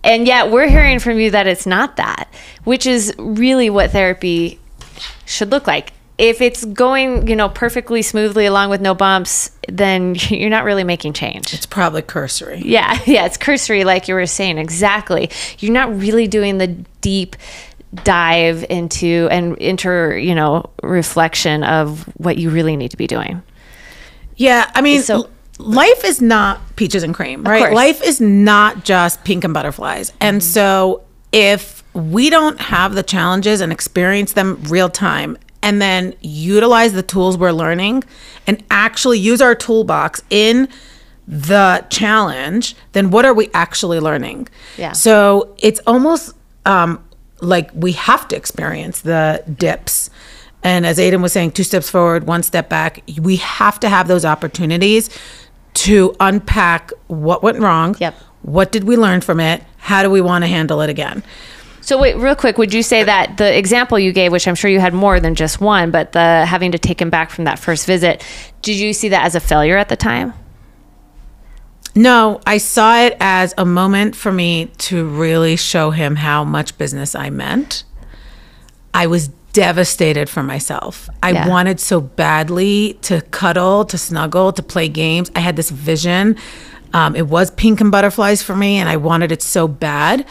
And yet we're hearing from you that it's not that, which is really what therapy should look like. If it's going, perfectly smoothly along with no bumps, then you're not really making change. It's probably cursory. Yeah, it's cursory, like you were saying. Exactly. You're not really doing the deep dive into and reflection of what you really need to be doing. Yeah, I mean, life is not peaches and cream, right? Life is not just pink and butterflies. And so if we don't have the challenges and experience them real time and then utilize the tools we're learning and actually use our toolbox in the challenge, then what are we actually learning? Yeah. So it's almost like we have to experience the dips. And as Aiden was saying, 2 steps forward, 1 step back. We have to have those opportunities to unpack what went wrong. Yep. What did we learn from it? How do we want to handle it again? So wait, real quick, would you say that the example you gave, which I'm sure you had more than just one, but the having to take him back from that first visit, did you see that as a failure at the time? No, I saw it as a moment for me to really show him how much business I meant. I was devastated for myself. I wanted so badly to cuddle, to snuggle, to play games. I had this vision. It was pink and butterflies for me, and I wanted it so bad.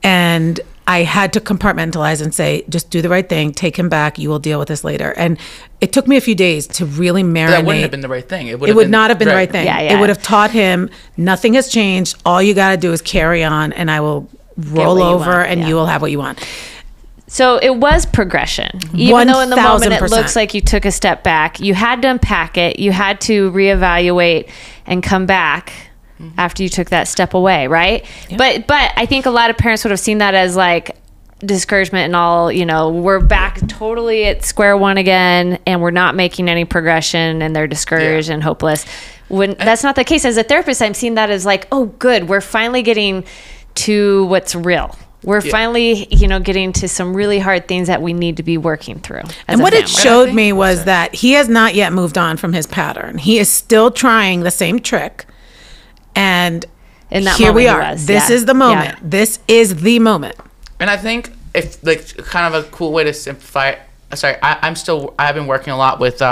And I had to compartmentalize and say, just do the right thing, take him back, you will deal with this later. And it took me a few days to really marinate. That wouldn't have been the right thing. It would not have been the right thing. It would have taught him nothing has changed. All you got to do is carry on, and I will roll over and you will have what you want. So it was progression. Even though in the moment it looks like you took a step back, you had to unpack it, you had to reevaluate and come back after you took that step away, right? Yeah. But I think a lot of parents would have seen that as like discouragement and all, we're back totally at square one again and we're not making any progression and they're discouraged and hopeless. When that's not the case. As a therapist, I'm seeing that as like, oh, good, we're finally getting to what's real. We're finally, getting to some really hard things that we need to be working through. And what it showed me was that he has not yet moved on from his pattern. He is still trying the same trick. And here we are. This is the moment. Yeah. This is the moment. And I think if kind of a cool way to simplify it. Sorry, I've been working a lot with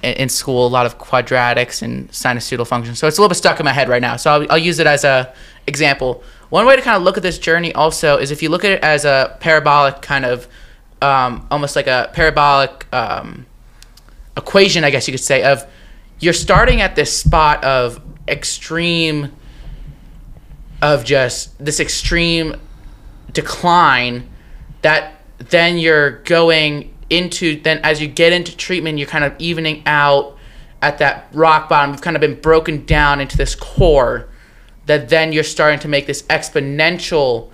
in school, a lot of quadratics and sinusoidal functions. So it's a little bit stuck in my head right now. So I'll use it as a example. One way to kind of look at this journey also is if you look at it as a parabolic kind of, almost like a parabolic equation, I guess you could say, of you're starting at this spot of extreme decline that then you're going into, then as you get into treatment, you're kind of evening out at that rock bottom. You've kind of been broken down into this core that then you're starting to make this exponential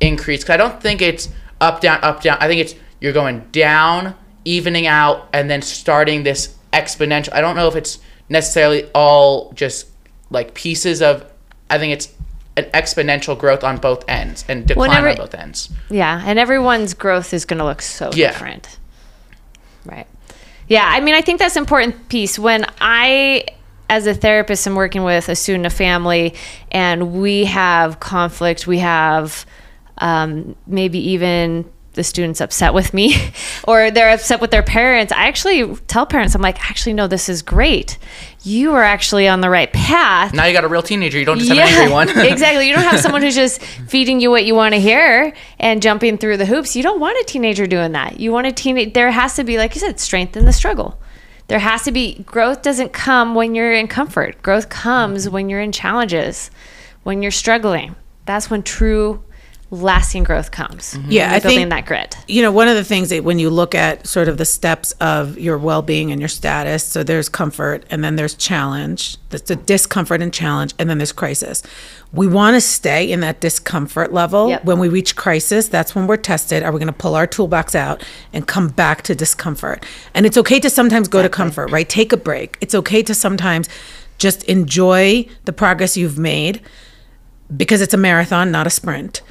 increase. Because I don't think it's up, down, up, down. I think it's you're going down, evening out, and then starting this exponential. I don't know if it's necessarily all just like pieces of, I think it's an exponential growth on both ends and decline on both ends. Yeah, and everyone's growth is going to look so Yeah. different. Right. Yeah, I mean, I think that's an important piece. When I, as a therapist, am working with a student, a family, and we have conflict, we have maybe even the student's upset with me or they're upset with their parents, I actually tell parents, I'm like, actually, no, this is great. You are actually on the right path. Now you got a real teenager. You don't just have an angry one. Exactly. You don't have someone who's just feeding you what you want to hear and jumping through the hoops. You don't want a teenager doing that. You want a teenager. There has to be, like you said, strength in the struggle. There has to be, growth doesn't come when you're in comfort. Growth comes when you're in challenges, when you're struggling. That's when true lasting growth comes. Yeah, I building think that grit. You know, one of the things that when you look at sort of the steps of your well-being and your status, so there's comfort and then there's challenge. There's the discomfort and challenge, and then there's crisis. We want to stay in that discomfort level. Yep. When we reach crisis, that's when we're tested. Are we going to pull our toolbox out and come back to discomfort? And it's okay to sometimes go to comfort, right? Take a break. It's okay to sometimes just enjoy the progress you've made because it's a marathon, not a sprint.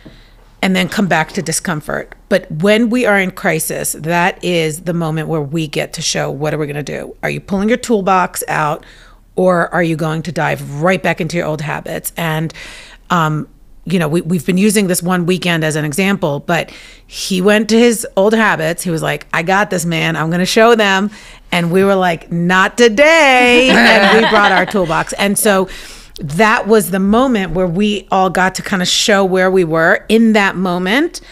And then come back to discomfort. But when we are in crisis, that is the moment where we get to show, what are we going to do? Are you pulling your toolbox out, or are you going to dive right back into your old habits? And, you know, we've been using this one weekend as an example, but he went to his old habits. He was like, I got this, man. I'm going to show them. And we were like, not today. And we brought our toolbox. And so that was the moment where we all got to kind of show where we were in that moment.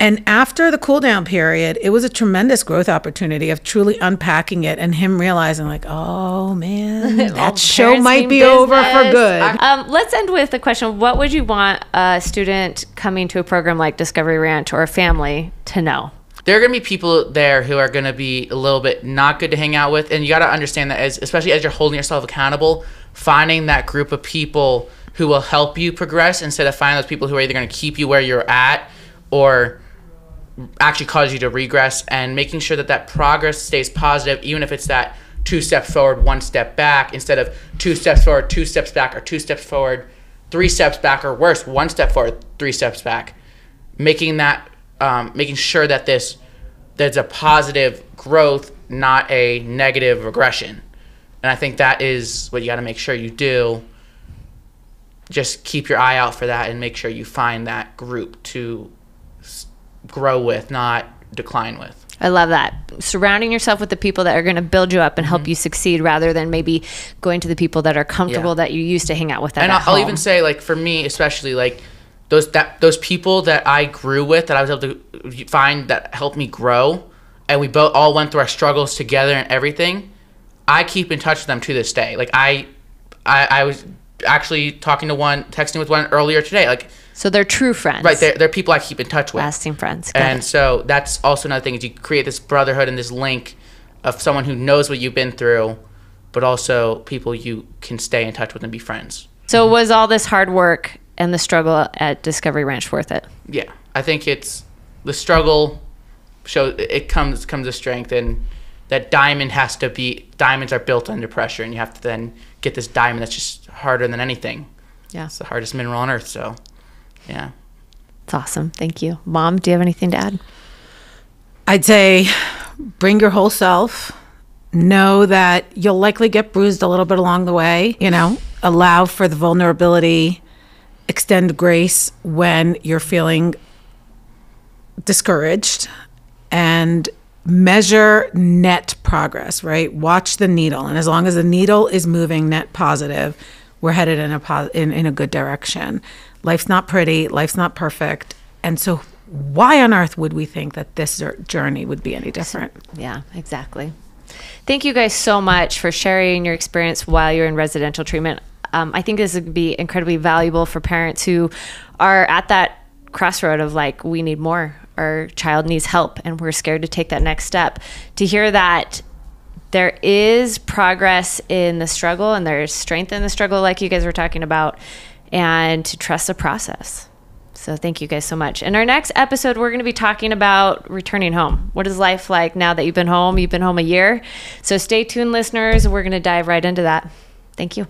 And after the cool down period, it was a tremendous growth opportunity of truly unpacking it and him realizing like, oh man, that show might be over for good. Let's end with the question. What would you want a student coming to a program like Discovery Ranch or a family to know? There are going to be people there who are going to be a little bit not good to hang out with. And you got to understand that, especially as you're holding yourself accountable, finding that group of people who will help you progress instead of finding those people who are either going to keep you where you're at or actually cause you to regress, and making sure that that progress stays positive, even if it's that 2 steps forward, 1 step back, instead of 2 steps forward, 2 steps back, or 2 steps forward, 3 steps back, or worse, 1 step forward, 3 steps back. Making sure that there's a positive growth, not a negative regression. And I think that is what you got to make sure you do. Just keep your eye out for that and make sure you find that group to grow with, not decline with. I love that. Surrounding yourself with the people that are going to build you up and help you succeed, rather than maybe going to the people that are comfortable that you used to hang out with. And I'll even say, like, for me especially, like those people that I grew with, that I was able to find that helped me grow, and we both all went through our struggles together and everything, I keep in touch with them to this day. Like I was actually texting with one earlier today. Like, so they're true friends. Right, they're people I keep in touch with. Lasting friends. Got and it. so that's also another thing, is you create this brotherhood and this link of someone who knows what you've been through, but also people you can stay in touch with and be friends. So was all this hard work and the struggle at Discovery Ranch worth it? Yeah, I think it's the struggle comes to strength, and that diamonds are built under pressure, and you have to then get this diamond that's just harder than anything. Yeah. It's the hardest mineral on earth, so yeah. It's awesome. Thank you. Mom, do you have anything to add? I'd say bring your whole self. Know that you'll likely get bruised a little bit along the way, allow for the vulnerability, extend grace when you're feeling discouraged, and measure net progress, right? Watch the needle. And as long as the needle is moving net positive, we're headed in a good direction. Life's not pretty. Life's not perfect. And so why on earth would we think that this journey would be any different? Yeah, exactly. Thank you guys so much for sharing your experience while you're in residential treatment. I think this would be incredibly valuable for parents who are at that crossroad of like, we need more. Our child needs help and we're scared to take that next step. To hear that there is progress in the struggle and there's strength in the struggle, like you guys were talking about, and to trust the process. So thank you guys so much. In our next episode, we're going to be talking about returning home. What is life like now that you've been home? You've been home a year. So stay tuned, listeners. We're going to dive right into that. Thank you.